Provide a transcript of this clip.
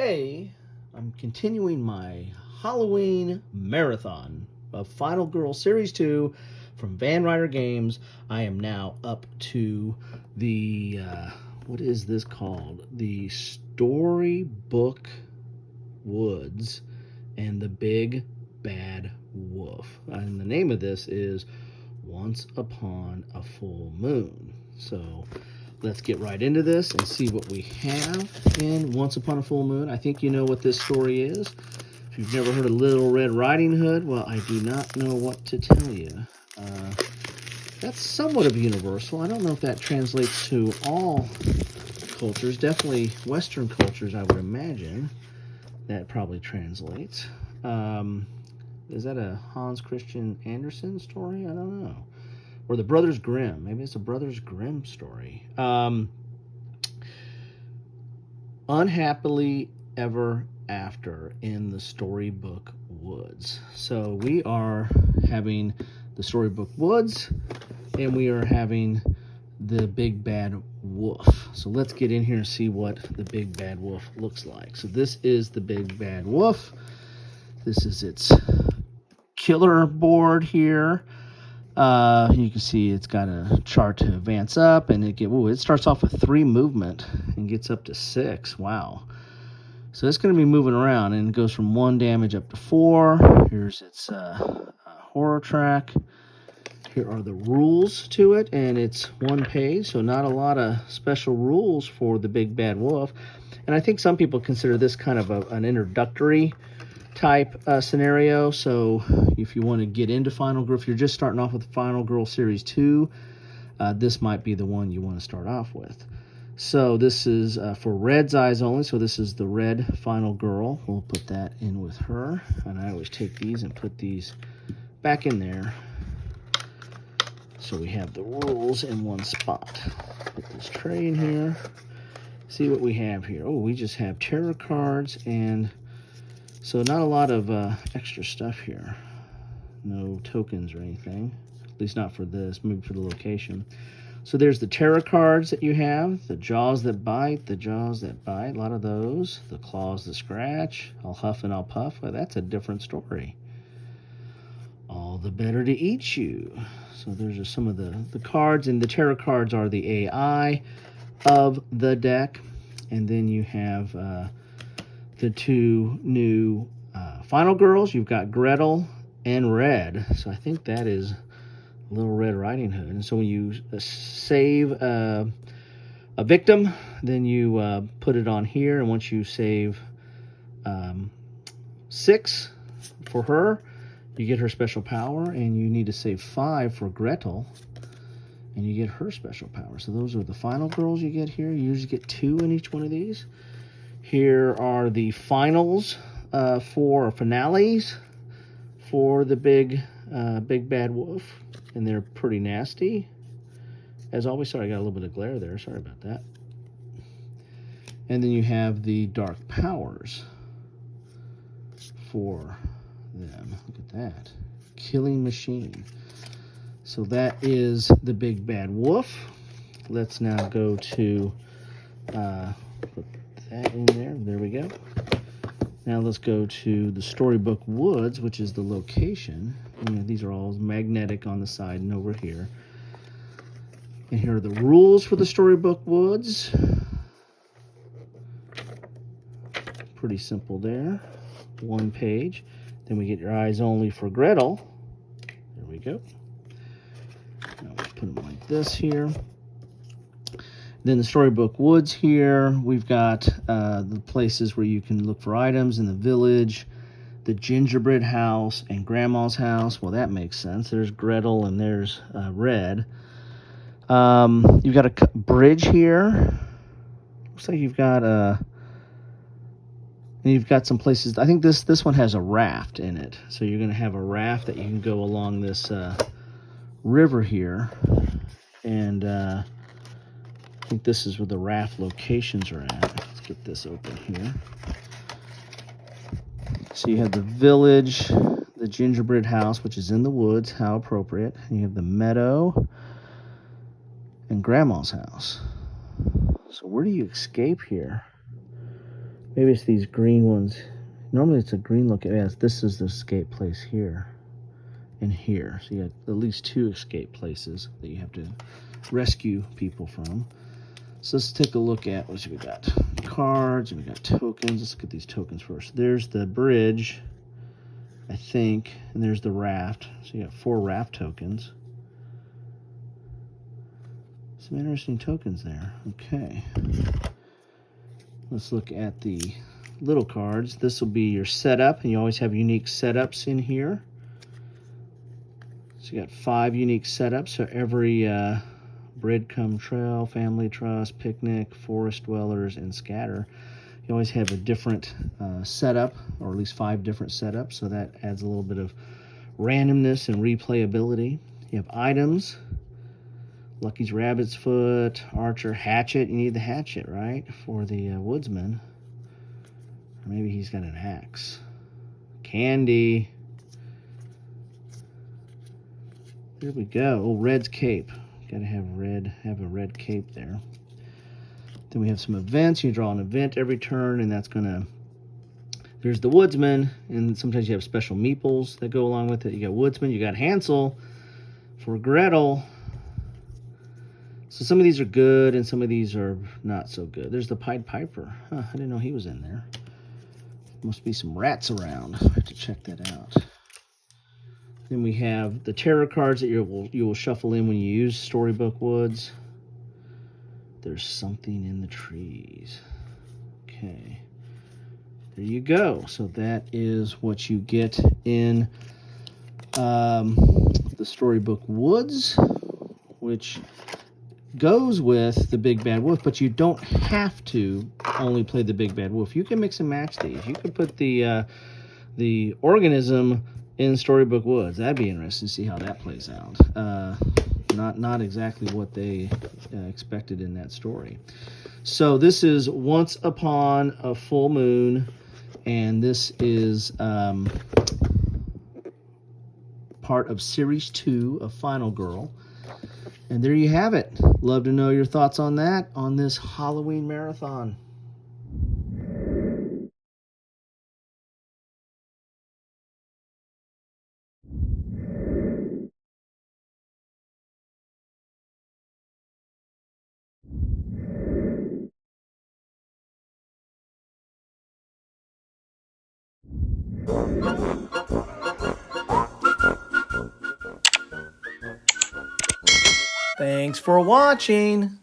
today I'm continuing my Halloween marathon of Final Girl Series 2 from Ryder Games. I am now up to the, what is this called? The Storybook Woods and the Big Bad Wolf. And the name of this is Once Upon a Full Moon. So let's get right into this and see what we have in Once Upon a Full Moon. I think you know what this story is. If you've never heard of Little Red Riding Hood, well, I do not know what to tell you. That's somewhat of universal. I don't know if that translates to all cultures. Definitely Western cultures, I would imagine. That probably translates. Is that a Hans Christian Andersen story? I don't know. Or the Brothers Grimm. Maybe it's a Brothers Grimm story. Unhappily Ever After in the Storybook Woods. So we are having the Storybook Woods, and we are having the Big Bad Wolf. So let's get in here and see what the Big Bad Wolf looks like. So this is the Big Bad Wolf. This is its killer board here. You can see it's got a chart to advance up, and it starts off with 3 movement and gets up to 6. Wow. So it's going to be moving around, and it goes from 1 damage up to 4. Here's its horror track. Here are the rules to it, and it's 1 page, so not a lot of special rules for the Big Bad Wolf. And I think some people consider this kind of an introductory type scenario. So if you want to get into Final Girl, if you're just starting off with Final Girl Series 2, this might be the one you want to start off with. So this is for Red's eyes only. So this is the Red Final Girl. We'll put that in with her. And I always take these and put these back in there, so we have the rules in one spot. Put this tray in here. See what we have here. Oh, we just have tarot cards, and so not a lot of extra stuff here. No tokens or anything, at least not for this, maybe for the location. So there's the tarot cards that you have, the jaws that bite, the jaws that bite, a lot of those, the claws that scratch, I'll huff and I'll puff. Well, that's a different story. All the better to eat you. So there's just some of the cards, and the tarot cards are the AI of the deck. And then you have the 2 new Final Girls. You've got Gretel and Red. So I think that is Little Red Riding Hood. And so when you save a victim, then you put it on here. And once you save 6 for her, you get her special power, and you need to save 5 for Gretel, and you get her special power. So those are the Final Girls you get here. You usually get 2 in each one of these. Here are the finals finales for the Big Bad Wolf, and they're pretty nasty. As always, sorry, I got a little bit of glare there. Sorry about that. And then you have the Dark Powers for them. Look at that. Killing Machine. So that is the Big Bad Wolf. Let's now go to put that in there. There we go. Now let's go to the Storybook Woods, which is the location. And these are all magnetic on the side and over here. And here are the rules for the Storybook Woods. Pretty simple there. 1 page. Then we get your eyes only for Gretel. There we go. Now we'll put them like this here. Then the Storybook Woods here, we've got the places where you can look for items in the village, the gingerbread house, and Grandma's house. Well, that makes sense. There's Gretel and there's Red. You've got a bridge here. Looks like you've got and you've got some places. I think this one has a raft in it. So you're going to have a raft that you can go along this river here. And I think this is where the raft locations are at. Let's get this open here. So you have the village, the gingerbread house, which is in the woods. How appropriate. And you have the meadow and Grandma's house. So where do you escape here? Maybe it's these green ones. Normally it's a green look. Yes, this is the escape place here and here. So you got at least 2 escape places that you have to rescue people from. So let's take a look at what we got. Cards and we got tokens. Let's look at these tokens first. There's the bridge, I think, and there's the raft. So you got 4 raft tokens. Some interesting tokens there. Okay. Let's look at the little cards. This will be your setup, and you always have unique setups in here. So you got 5 unique setups. So every breadcrumb trail, family trust, picnic, forest dwellers, and scatter. You always have a different setup, or at least 5 different setups. So that adds a little bit of randomness and replayability. You have items. Lucky's Rabbit's Foot, Archer, Hatchet. You need the hatchet, right, for the woodsman. Or maybe he's got an axe. Candy. There we go. Oh, Red's cape. Got to have a red cape there. Then we have some events. You draw an event every turn, and that's going to... There's the woodsman, and sometimes you have special meeples that go along with it. You got woodsman. You got Hansel for Gretel. So some of these are good, and some of these are not so good. There's the Pied Piper. Huh, I didn't know he was in there. Must be some rats around. I have to check that out. Then we have the tarot cards that you will shuffle in when you use Storybook Woods. There's something in the trees. Okay. There you go. So that is what you get in the Storybook Woods, which goes with the Big Bad Wolf, but you don't have to only play the Big Bad Wolf. You can mix and match these. You could put the organism in Storybook Woods. That'd be interesting to see how that plays out. Not exactly what they expected in that story. So this is Once Upon a Full Moon, and this is part of Series 2 of Final Girl. And there you have it. Love to know your thoughts on that on this Halloween marathon. Thanks for watching.